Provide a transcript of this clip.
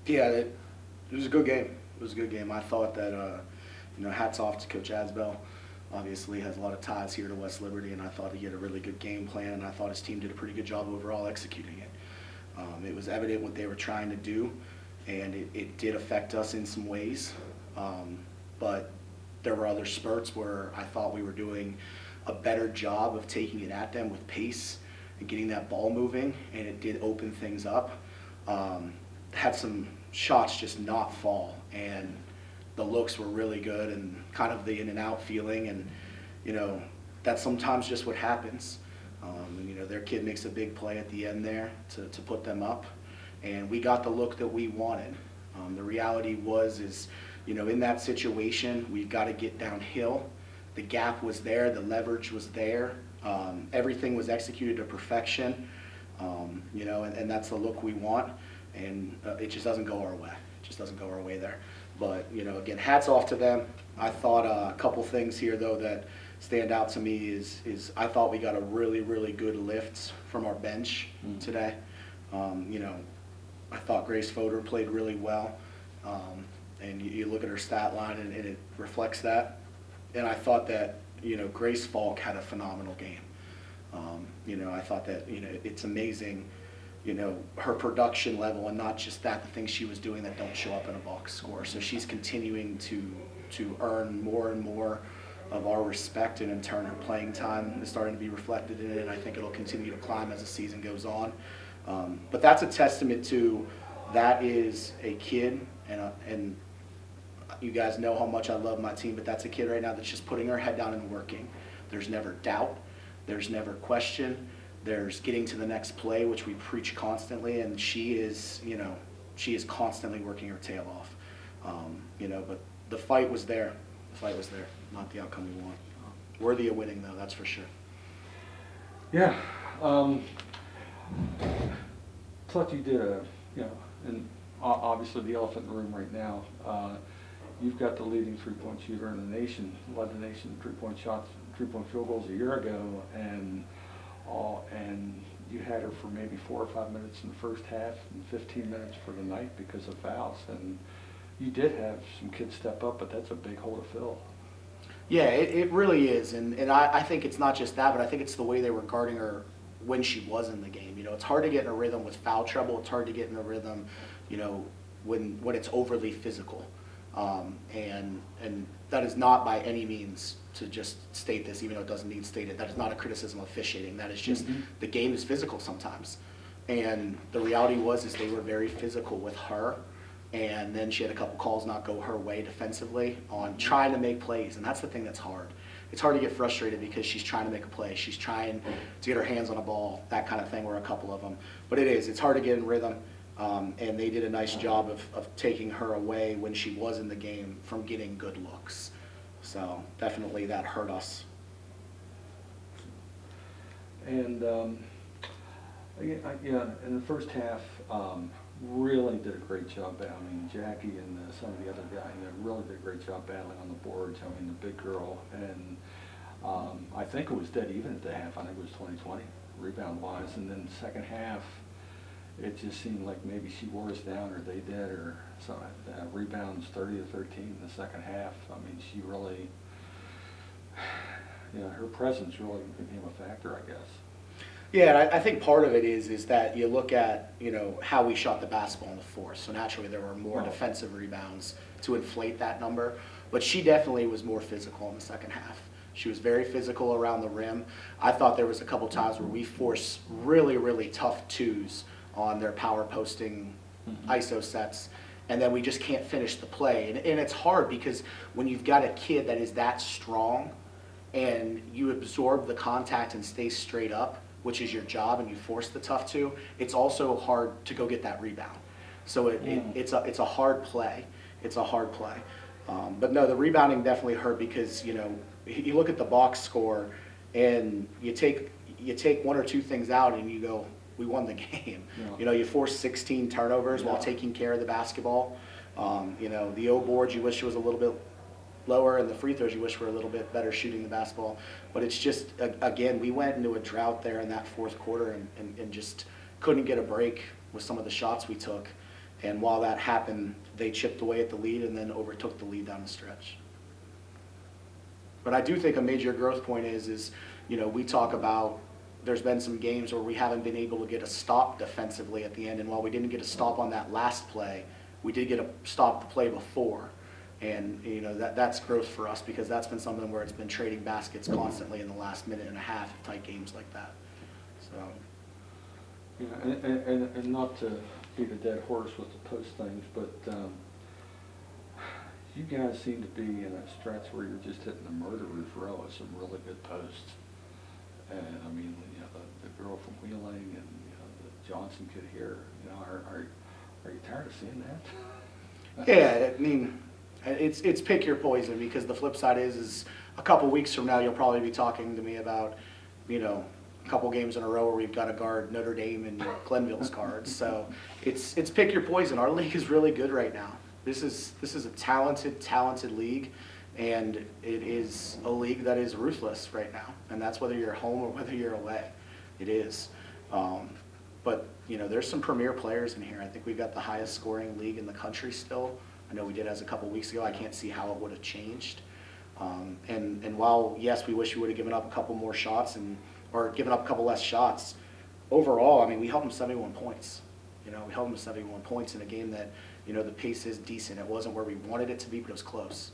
Yeah, it was a good game. It was a good game. I thought that, hats off to Coach Asbell. Obviously has a lot of ties here to West Liberty, and I thought he had a really good game plan, and I thought his team did a pretty good job overall executing it. It was evident what they were trying to do, and it did affect us in some ways. But there were other spurts where I thought we were doing a better job of taking it at them with pace and getting that ball moving, and it did open things up. Had some shots just not fall, and the looks were really good, and kind of the in and out feeling, and that's sometimes just what happens. Their kid makes a big play at the end there to put them up, and we got the look that we wanted. The reality is in that situation, we've got to get downhill. The gap was there, the leverage was there, everything was executed to perfection, and that's the look we want, and it just doesn't go our way. It just doesn't go our way there. But, again, hats off to them. I thought a couple things here, though, that stand out to me is I thought we got a really, really good lift from our bench today. I thought Grace Fodor played really well, and you look at her stat line, and it reflects that. And I thought that, Grace Falk had a phenomenal game. I thought that, it's amazing, her production level, and not just that, the things she was doing that don't show up in a box score. So she's continuing to earn more and more of our respect, and in turn her playing time is starting to be reflected in it, and I think it'll continue to climb as the season goes on. But that's a testament to that is a kid, and you guys know how much I love my team, but that's a kid right now that's just putting her head down and working. There's never doubt. There's never question. There's getting to the next play, which we preach constantly, and she is constantly working her tail off. But the fight was there. The fight was there, not the outcome we want. Worthy of winning, though, that's for sure. Yeah. Thought you did and obviously the elephant in the room right now, you've got the leading three-point shooter in the nation, led the nation in three-point field goals a year ago, and you had her for maybe 4 or 5 minutes in the first half and 15 minutes for the night because of fouls. And you did have some kids step up, but that's a big hole to fill. Yeah, it really is. And I think it's not just that, but I think it's the way they were guarding her when she was in the game. It's hard to get in a rhythm with foul trouble. It's hard to get in a rhythm, when it's overly physical. And that is not by any means to just state this, even though it doesn't need stated. That is not a criticism of officiating. That is just the game is physical sometimes. And the reality is they were very physical with her. And then she had a couple calls not go her way defensively on trying to make plays. And that's the thing that's hard. It's hard to get frustrated because she's trying to make a play. She's trying to get her hands on a ball, that kind of thing, were a couple of them. But it's hard to get in rhythm. And they did a nice job of taking her away when she was in the game from getting good looks. So definitely that hurt us. And in the first half, really did a great job battling. Jackie and some of the other guys really did a great job battling on the boards. I mean, the big girl. And I think it was dead even at the half. I think it was 20-20 rebound-wise. And then the second half, it just seemed like maybe she wore us down, or they did, or something. Rebounds 30-13 in the second half. I mean, she really, her presence really became a factor, I guess. Yeah, I think part of it is that you look at, how we shot the basketball in the fourth. So naturally there were more defensive rebounds to inflate that number. But she definitely was more physical in the second half. She was very physical around the rim. I thought there was a couple times where we forced really, really tough twos on their power posting ISO sets, and then we just can't finish the play. And it's hard because when you've got a kid that is that strong and you absorb the contact and stay straight up, which is your job, and you force the tough two, it's also hard to go get that rebound. So it's a hard play. It's a hard play. But no, the rebounding definitely hurt because, you look at the box score and you take 1 or 2 things out and you go, we won the game. Yeah. You forced 16 turnovers while taking care of the basketball. The O boards you wish it was a little bit lower, and the free throws you wish were a little bit better shooting the basketball. But it's just, again, we went into a drought there in that fourth quarter and just couldn't get a break with some of the shots we took. And while that happened, they chipped away at the lead and then overtook the lead down the stretch. But I do think a major growth point is, we talk about there's been some games where we haven't been able to get a stop defensively at the end, and while we didn't get a stop on that last play, we did get a stop the play before. And, that's growth for us, because that's been something where it's been trading baskets constantly in the last minute and a half of tight games like that. So. And not to beat a dead horse with the post things, but you guys seem to be in a stretch where you're just hitting the murderer's row of some really good posts. And I mean, the girl from Wheeling and the Johnson kid here, are you tired of seeing that? Yeah, I mean, it's pick your poison, because the flip side is a couple weeks from now you'll probably be talking to me about, a couple games in a row where we've got to guard Notre Dame and Glenville's cards. So it's pick your poison. Our league is really good right now. This is a talented league, and it is a league that is ruthless right now. And that's whether you're home or whether you're away. It is. But there's some premier players in here. I think we've got the highest scoring league in the country still. I know we did as a couple weeks ago. I can't see how it would have changed. And while, yes, we wish we would have given up a couple more shots or given up a couple less shots, overall, I mean, we held them 71 points. We held them 71 points in a game that, the pace is decent. It wasn't where we wanted it to be, but it was close.